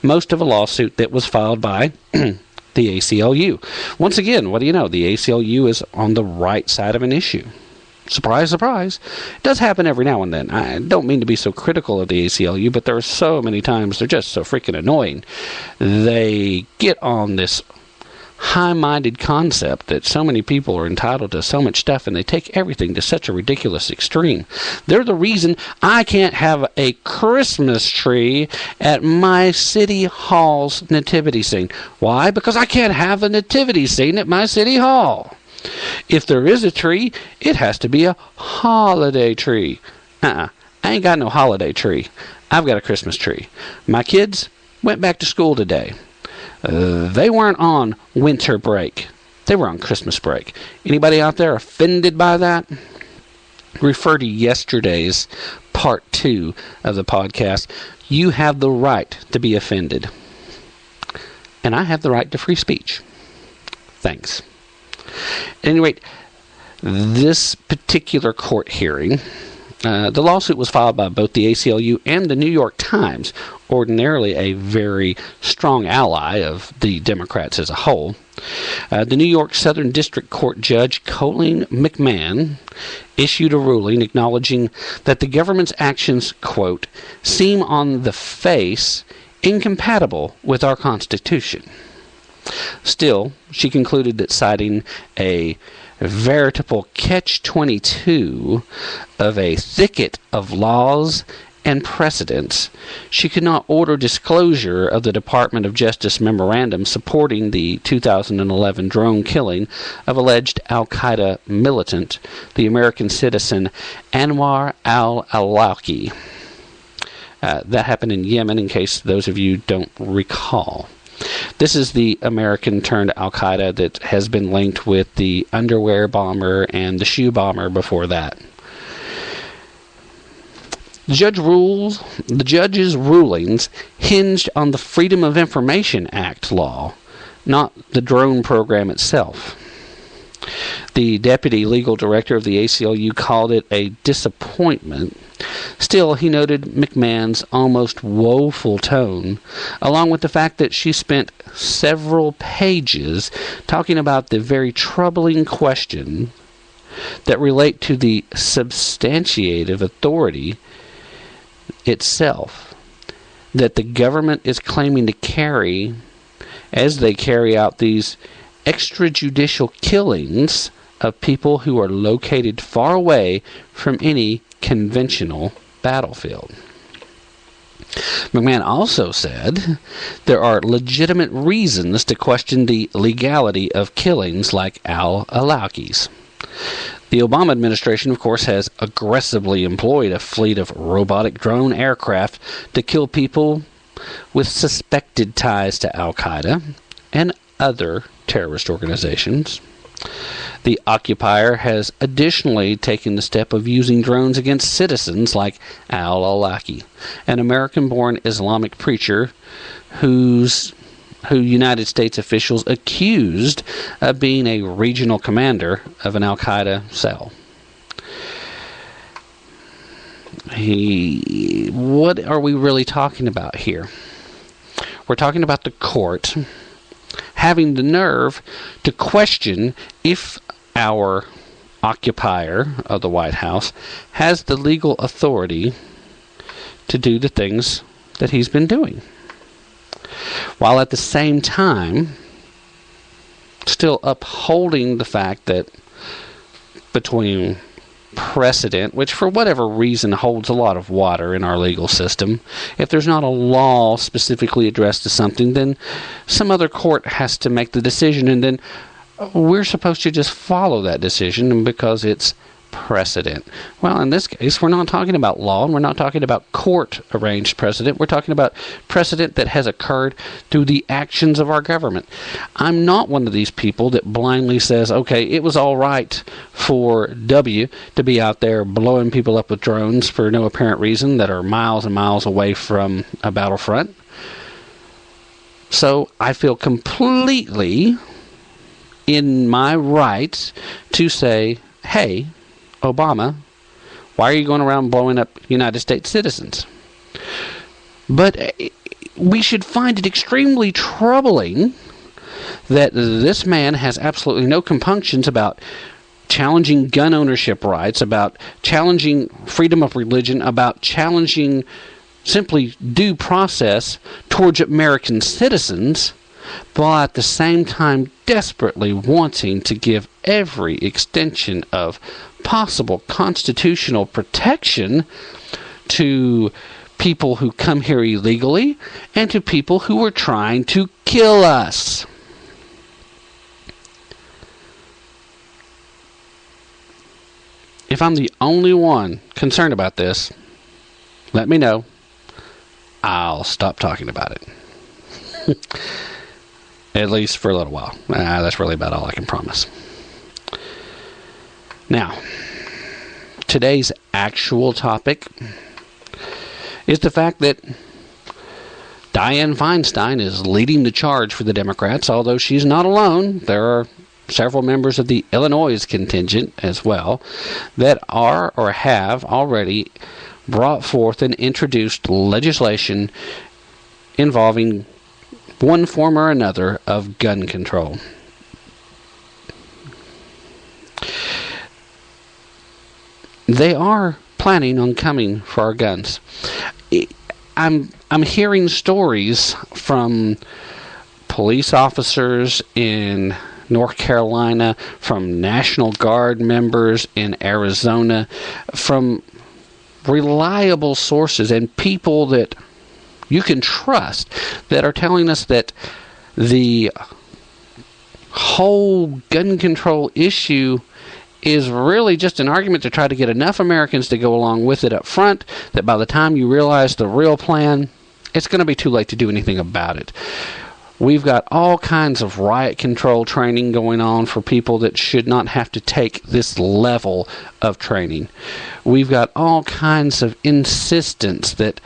most of a lawsuit that was filed by the ACLU. Once again, what do you know? The ACLU is on the right side of an issue. Surprise, surprise. It does happen every now and then. I don't mean to be so critical of the ACLU, but there are so many times they're just so freaking annoying. They get on this high-minded concept that so many people are entitled to so much stuff, and they take everything to such a ridiculous extreme. They're the reason I can't have a Christmas tree at my city hall's nativity scene. Why? Because I can't have a nativity scene at my city hall. If there is a tree, it has to be a holiday tree. I ain't got no holiday tree. I've got a Christmas tree. My kids went back to school today. They weren't on winter break. They were on Christmas break. Anybody out there offended by that? Refer to yesterday's part 2 of the podcast. You have the right to be offended. And I have the right to free speech. Thanks. At any rate, this particular court hearing, the lawsuit was filed by both the ACLU and the New York Times, ordinarily a very strong ally of the Democrats as a whole. The New York Southern District Court Judge Colleen McMahon issued a ruling acknowledging that the government's actions, quote, seem on the face incompatible with our Constitution. Still, she concluded that citing a veritable catch-22 of a thicket of laws and precedents, she could not order disclosure of the Department of Justice memorandum supporting the 2011 drone killing of alleged al-Qaeda militant, the American citizen Anwar al-Awlaki. That happened in Yemen, in case those of you don't recall. This is the American turned Al-Qaeda that has been linked with the underwear bomber and the shoe bomber before that. The judge's rulings hinged on the Freedom of Information Act law, not the drone program itself. The deputy legal director of the ACLU called it a disappointment. Still, he noted McMahon's almost woeful tone, along with the fact that she spent several pages talking about the very troubling question that relate to the substantiative authority itself that the government is claiming to carry as they carry out these extrajudicial killings of people who are located far away from any conventional battlefield. McMahon also said there are legitimate reasons to question the legality of killings like al-Awlaki's. The Obama administration, of course, has aggressively employed a fleet of robotic drone aircraft to kill people with suspected ties to al-Qaeda and other terrorist organizations. The occupier has additionally taken the step of using drones against citizens like al-Awlaki, an American-born Islamic preacher who United States officials accused of being a regional commander of an al-Qaeda cell. What are we really talking about here? We're talking about the court having the nerve to question if our occupier of the White House has the legal authority to do the things that he's been doing, while at the same time still upholding the fact that between precedent, which for whatever reason holds a lot of water in our legal system, if there's not a law specifically addressed to something, then some other court has to make the decision, and then we're supposed to just follow that decision because it's precedent. Well, in this case, we're not talking about law, and we're not talking about court-arranged precedent. We're talking about precedent that has occurred through the actions of our government. I'm not one of these people that blindly says, okay, it was all right for W to be out there blowing people up with drones for no apparent reason that are miles and miles away from a battlefront. So I feel completely in my right to say, hey, Obama, why are you going around blowing up United States citizens? But we should find it extremely troubling that this man has absolutely no compunctions about challenging gun ownership rights, about challenging freedom of religion, about challenging simply due process towards American citizens, while at the same time desperately wanting to give every extension of possible constitutional protection to people who come here illegally and to people who are trying to kill us. If I'm the only one concerned about this, let me know. I'll stop talking about it. At least for a little while. That's really about all I can promise. Now, today's actual topic is the fact that Dianne Feinstein is leading the charge for the Democrats, although she's not alone. There are several members of the Illinois contingent as well that are or have already brought forth and introduced legislation involving one form or another of gun control. They are planning on coming for our guns. I'm hearing stories from police officers in North Carolina, from National Guard members in Arizona, from reliable sources and people that you can trust that are telling us that the whole gun control issue is really just an argument to try to get enough Americans to go along with it up front, that by the time you realize the real plan, it's going to be too late to do anything about it. We've got all kinds of riot control training going on for people that should not have to take this level of training. We've got all kinds of insistence that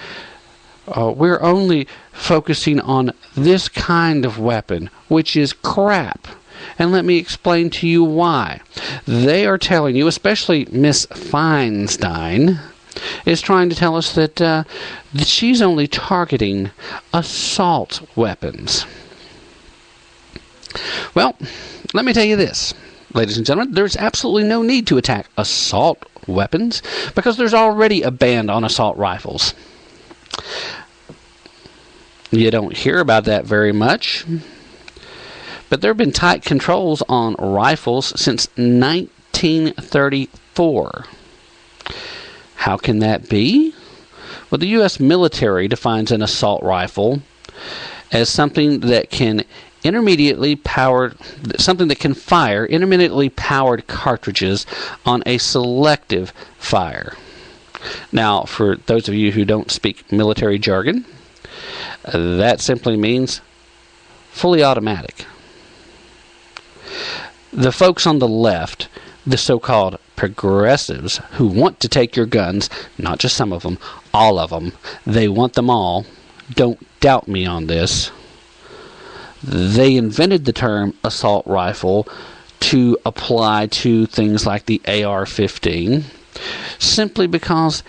we're only focusing on this kind of weapon, which is crap. And let me explain to you why. They are telling you, especially Miss Feinstein, is trying to tell us that she's only targeting assault weapons. Well, let me tell you this, ladies and gentlemen, there's absolutely no need to attack assault weapons because there's already a ban on assault rifles. You don't hear about that very much, but there have been tight controls on rifles since 1934. How can that be? Well, the U.S. military defines an assault rifle as something that can fire intermittently powered cartridges on a selective fire. Now, for those of you who don't speak military jargon, that simply means fully automatic. The folks on the left, the so-called progressives who want to take your guns, not just some of them, all of them, they want them all. Don't doubt me on this. They invented the term assault rifle to apply to things like the AR-15 simply because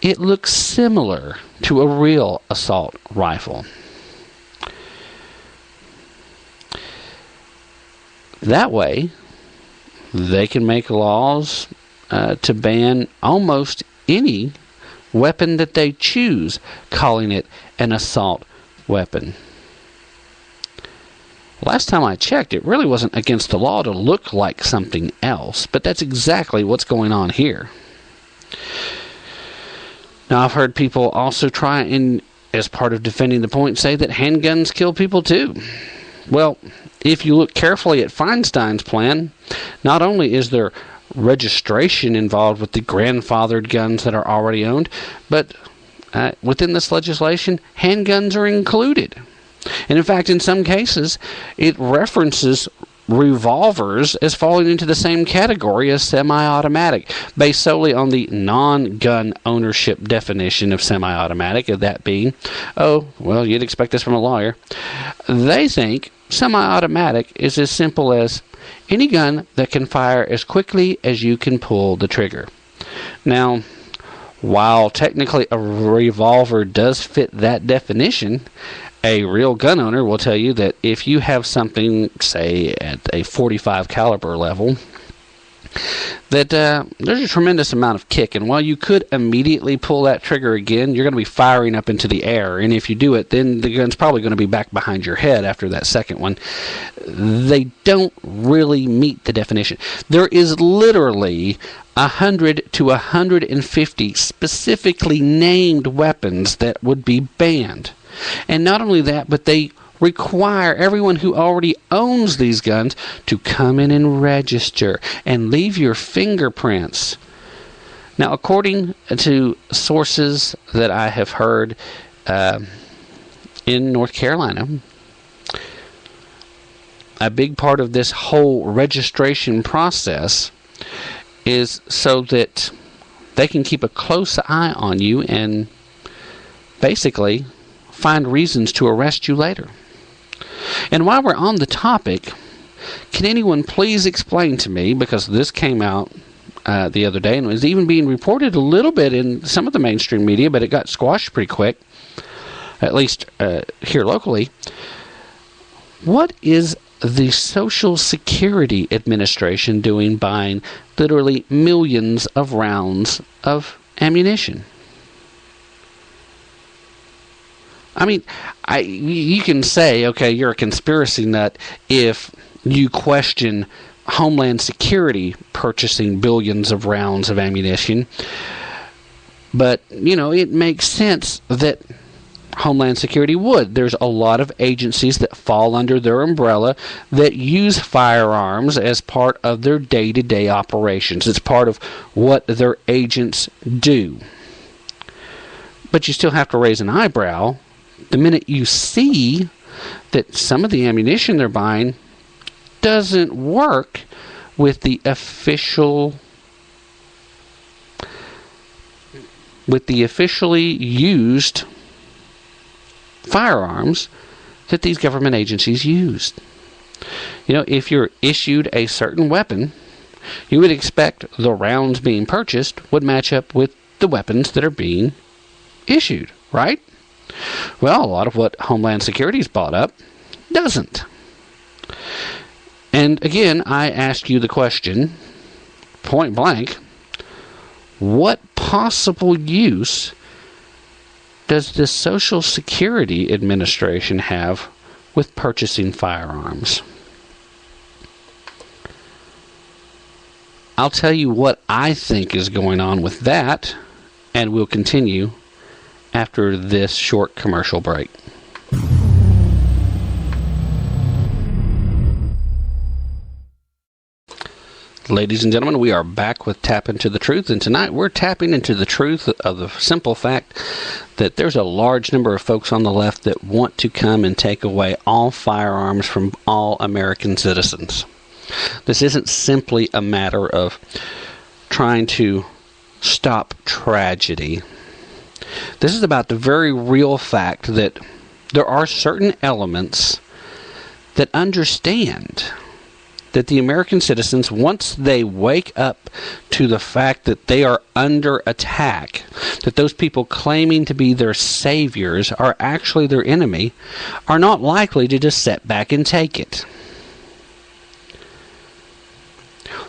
it looks similar to a real assault rifle. That way, they can make laws to ban almost any weapon that they choose, calling it an assault weapon. Last time I checked, it really wasn't against the law to look like something else, but that's exactly what's going on here. Now, I've heard people also try and, as part of defending the point, say that handguns kill people too. Well, if you look carefully at Feinstein's plan, not only is there registration involved with the grandfathered guns that are already owned, but within this legislation, handguns are included. And in fact, in some cases, it references revolvers as falling into the same category as semi-automatic, based solely on the non-gun ownership definition of semi-automatic, of that being, oh, well, you'd expect this from a lawyer. They think semi-automatic is as simple as any gun that can fire as quickly as you can pull the trigger. Now, While technically a revolver does fit that definition, a real gun owner will tell you that if you have something, say, at a .45 caliber level, that there's a tremendous amount of kick, and while you could immediately pull that trigger again, you're going to be firing up into the air, and if you do it, then the gun's probably going to be back behind your head after that second one. They don't really meet the definition. There is literally 100 to 150 specifically named weapons that would be banned. And not only that, but they require everyone who already owns these guns to come in and register and leave your fingerprints. Now, according to sources that I have heard in North Carolina, a big part of this whole registration process is so that they can keep a close eye on you and basically find reasons to arrest you later. And while we're on the topic, can anyone please explain to me, because this came out the other day and was even being reported a little bit in some of the mainstream media, but it got squashed pretty quick, at least here locally. What is the Social Security Administration doing buying literally millions of rounds of ammunition? I mean, you can say, okay, you're a conspiracy nut if you question Homeland Security purchasing billions of rounds of ammunition. But, it makes sense that Homeland Security would. There's a lot of agencies that fall under their umbrella that use firearms as part of their day-to-day operations. It's part of what their agents do. But you still have to raise an eyebrow the minute you see that some of the ammunition they're buying doesn't work with the officially used firearms that these government agencies used. If you're issued a certain weapon, you would expect the rounds being purchased would match up with the weapons that are being issued, right? Well, a lot of what Homeland Security's bought up doesn't. And again, I ask you the question, point blank, what possible use does the Social Security Administration have with purchasing firearms? I'll tell you what I think is going on with that, and we'll continue after this short commercial break. Ladies and gentlemen, we are back with Tap Into the Truth, and tonight we're tapping into the truth of the simple fact that there's a large number of folks on the left that want to come and take away all firearms from all American citizens. This isn't simply a matter of trying to stop tragedy. This is about the very real fact that there are certain elements that understand that the American citizens, once they wake up to the fact that they are under attack, that those people claiming to be their saviors are actually their enemy, are not likely to just sit back and take it.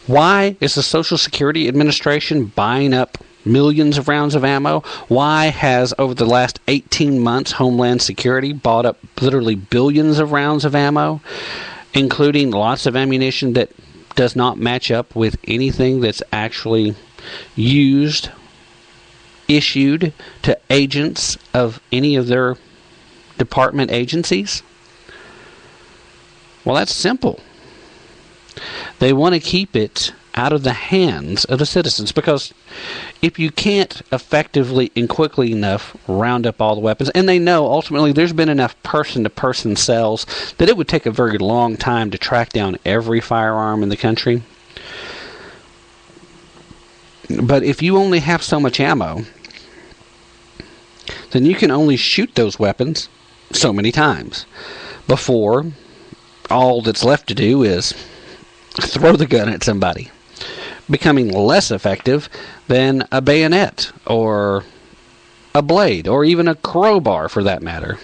Why is the Social Security Administration buying up millions of rounds of ammo? Why has, over the last 18 months, Homeland Security bought up literally billions of rounds of ammo, including lots of ammunition that does not match up with anything that's actually issued to agents of any of their department agencies? Well, that's simple. They want to keep it out of the hands of the citizens, because if you can't effectively and quickly enough round up all the weapons, and they know ultimately there's been enough person-to-person sales that it would take a very long time to track down every firearm in the country. But if you only have so much ammo, then you can only shoot those weapons so many times before all that's left to do is throw the gun at somebody. becoming less effective than a bayonet or a blade or even a crowbar for that matter.